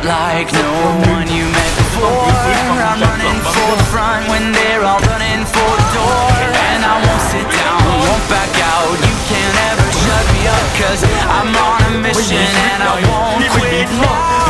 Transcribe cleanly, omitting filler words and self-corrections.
like no one you met before. I'm running for the front when they're all running for the door. And I won't sit down, won't back out. You can't ever shut me up, cause I'm on a mission and I won't quit.